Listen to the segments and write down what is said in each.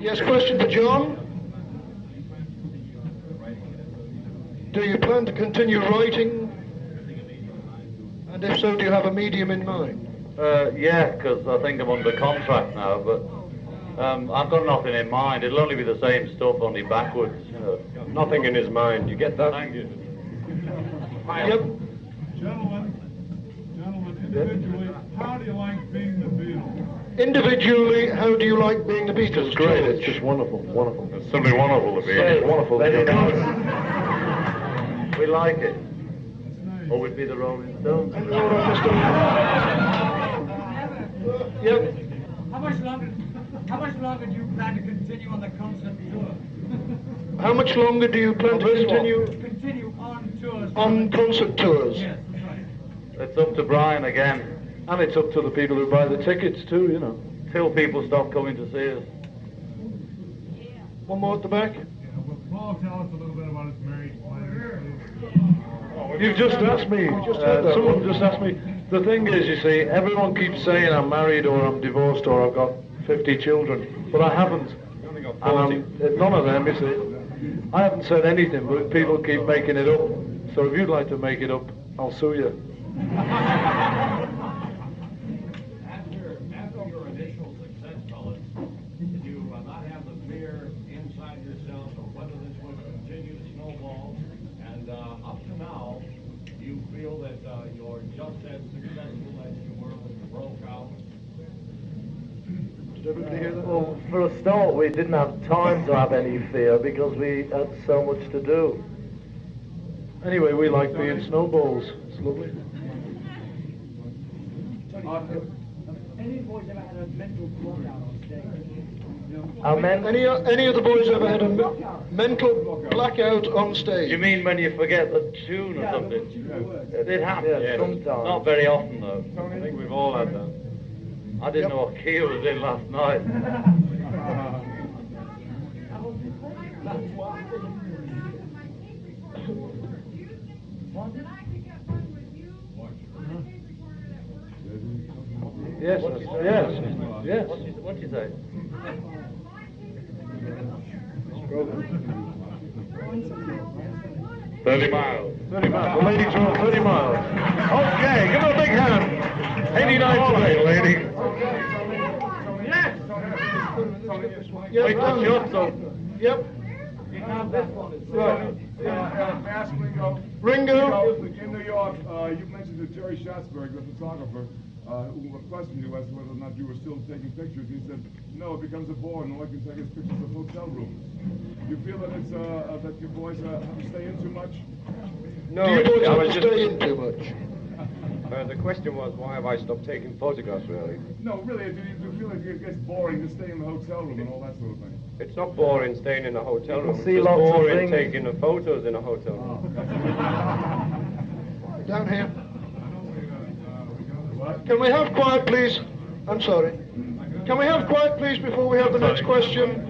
Yes, question for John. Do you plan to continue writing? And if so, do you have a medium in mind? Yeah, because I think I'm under contract now, but I've got nothing in mind. It'll only be the same stuff, only backwards, you know. Nothing in his mind. You get that? Thank you. Yep. Gentlemen, individually, how do you like being the Beatles? Individually, how do you like being the Beatles? It's great. George? It's just wonderful. Wonderful. It's simply wonderful to be It's wonderful. Very nice. We like it. Or we'd be the Rolling Stones. Yep. How much longer do you plan to continue on the concert tour? How much longer do you plan to continue on tours? on concert tours? Yes, that's right. It's up to Brian again. And it's up to the people who buy the tickets too, you know. Till people stop coming to see us. One more at the back. Will Paul tell us a little bit about his marriage plans, please? You've just asked me. Someone just asked me. The thing is, you see, everyone keeps saying I'm married or I'm divorced or I've got 50 children, but I haven't. And none of them, you see. I haven't said anything, but people keep making it up. So if you'd like to make it up, I'll sue you. After your initial success, fellas, did you not have the fear inside yourself of whether this would continue to snowball? And up to now, do you feel that you're just as successful as you were when you broke out? Did everybody hear that? Well, for a start, we didn't have time to have any fear because we had so much to do. Anyway, we like being snowballs. It's lovely. Any boys ever had a mental blackout on stage? Any of the boys ever had a mental blackout on stage? You mean when you forget the tune or something? It happens. Yeah, sometimes. Not very often, though. I think we've all had that. I didn't know what key I was in last night. Yes, yes. What'd you say? 30 miles. 30 miles. The ladies are on 30 miles. Okay, give them a big hand. 89 today, lady. Yes, Wait, that's yours, so. Yep. Right. Ask Ringo. Ringo. In New York, you mentioned that Jerry Schatzberg, the photographer, who questioned you as to whether or not you were still taking pictures. He said, no, it becomes a bore, and all I can take is pictures of hotel rooms. Do you feel that it's that your boys have to stay in too much? No, Do you boys I have was to just... stay in too much? The question was, why have I stopped taking photographs, really? No, really, do you feel like it gets boring to stay in the hotel room and all that sort of thing? It's not boring staying in a hotel room. It's see just lots of boring things. taking the photos in a hotel room. Down here. Can we have quiet, please? I'm sorry. Can we have quiet, please, before we have the next question?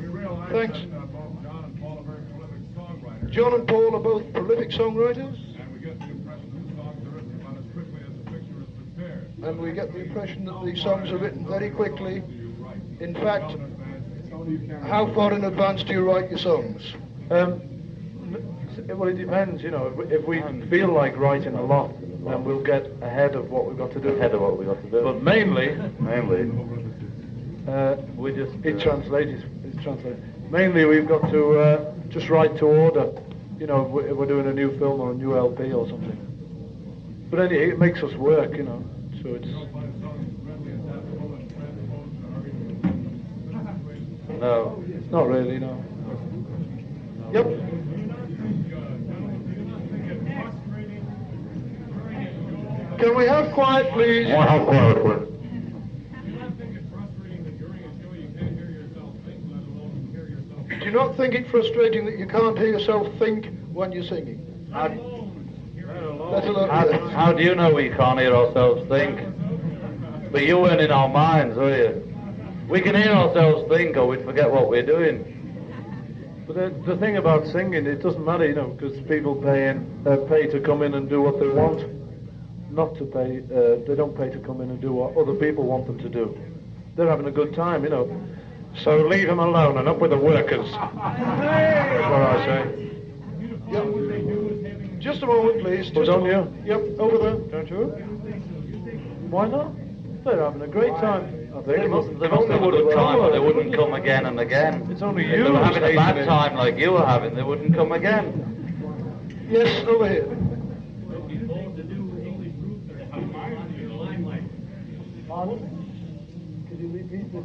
We realize Thanks. that both John and Paul are very prolific songwriters. John and Paul are both prolific songwriters, And we get the impression that the songs are written about as quickly as the picture is prepared. and we get the impression that the songs are written very quickly. In fact, how far in advance do you write your songs? Well, it depends, you know. If we feel like writing a lot, then we'll get ahead of what we've got to do. Ahead of what we got to do. But mainly, We just... it's translated. Mainly, we've got to just write to order. You know, if we're doing a new film or a new LP or something. But anyway, it makes us work, you know. So it's... No. Not really, no. Yep. Can we have quiet, please? Do you not think it frustrating that you can't hear yourself think when you're singing? Let alone... How do you know we can't hear ourselves think? But you weren't in our minds, were you? We can hear ourselves think, or we'd forget what we're doing. But the thing about singing, it doesn't matter, you know, because people pay to come in and do what they want. Not to pay, they don't pay to come in and do what other people want them to do. They're having a good time, you know. So leave them alone and up with the workers. That's what I say. Yep. Just a moment, please. Was on you? Yep, over there. Don't you? Why not? They're having a great time. I think. They must have a good time, but they wouldn't come again and again. It's only If you they were having a who's bad hating it. time like you were having, they wouldn't come again. Yes, over here.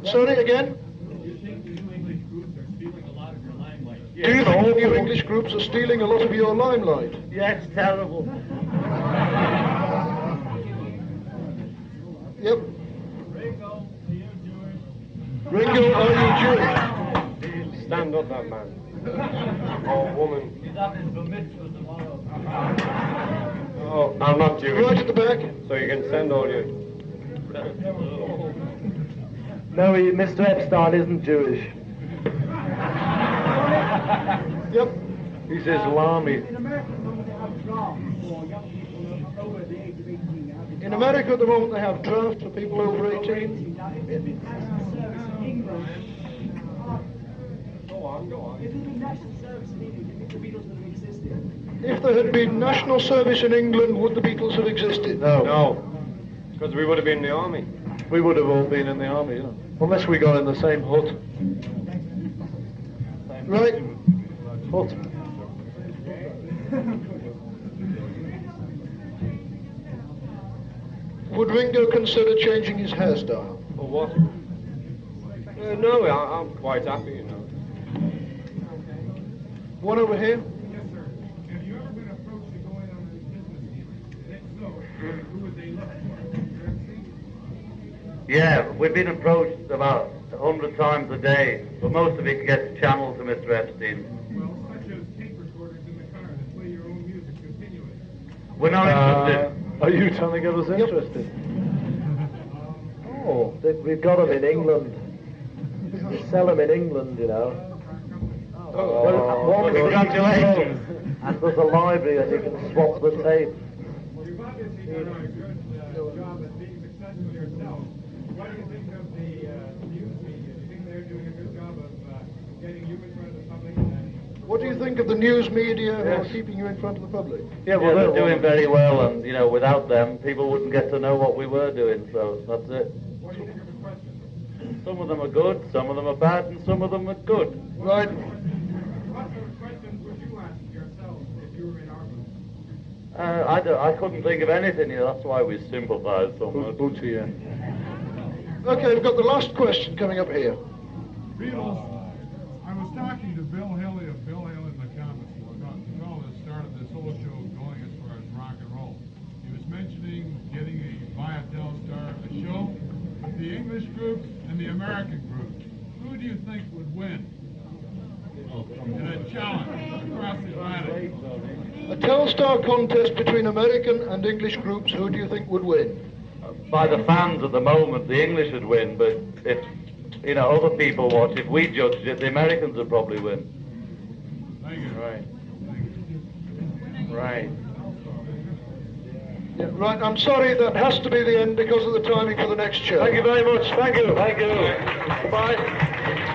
Sorry, again? Do you think the new English groups are stealing a lot of your limelight? Do you think your English groups are stealing a lot of your limelight? Yeah, it's terrible. Yep. Ringo, are you Jewish? Ringo, are you Jewish? Stand up, that man. Or woman. He's on his bar mitzvah tomorrow. Oh, I'm not Jewish. Right at the back. So you can send all your... No, Mr. Epstein isn't Jewish. Yep. He's Islami. In America, at the moment, they have drafts for young people over the age of 18. In America at the moment they have draft for people over 18. Now, if there'd been national service in England, Go on. if there'd been national service in England, do you think the Beatles would have existed? If there had been national service in England, would the Beatles have existed? No. Because we would have been in the army. We would have all been in the army, you know. Unless we got in the same hut. Right. Hut. Would Ringo consider changing his hairstyle? For what? No, I'm quite happy, you know. One over here. Yes, sir. Have you ever been approached to go in on a business deal? If so, who would they look for? Yeah, we've been approached about 100 times a day, but most of it gets channeled to Mr. Epstein. Well, such as tape recorders in the car that play your own music continuously. We're not interested. Are you trying to get us interested? Oh, we've got them in England. We sell them in England, you know. Well, congratulations. And there's a library and you can swap the tape. You've obviously done a good job at being successful yourself. What do you think of the news media? Do you think they're doing a good job of getting you in front of the public? What do you think of the news media who are Yes. keeping you in front of the public? Yeah, Well, they're doing one. very well, and you know, without them, people wouldn't get to know what we were doing. So that's it. What do you think of the questions? Some of them are good, some of them are bad, and some of them are good. Right. What sort of questions would you ask yourself if you were in our group? I couldn't think of anything. You know, that's why we sympathise so Who's much. Booty, yeah. Okay, we've got the last question coming up here. Beatles, I was talking to Bill Haley of Bill Haley and the Comets, the fellow that started this whole show going as far as rock and roll. He was mentioning getting via Telstar a show with the English groups and the American groups. Who do you think would win in a challenge across the Atlantic? A Telstar contest between American and English groups, who do you think would win? By the fans at the moment, the English would win, but if you know other people watch, if we judged it, the Americans would probably win. Thank you. Right. Yeah, right, I'm sorry, that has to be the end because of the timing for the next show. Thank you very much. Thank you. Thank you. Bye.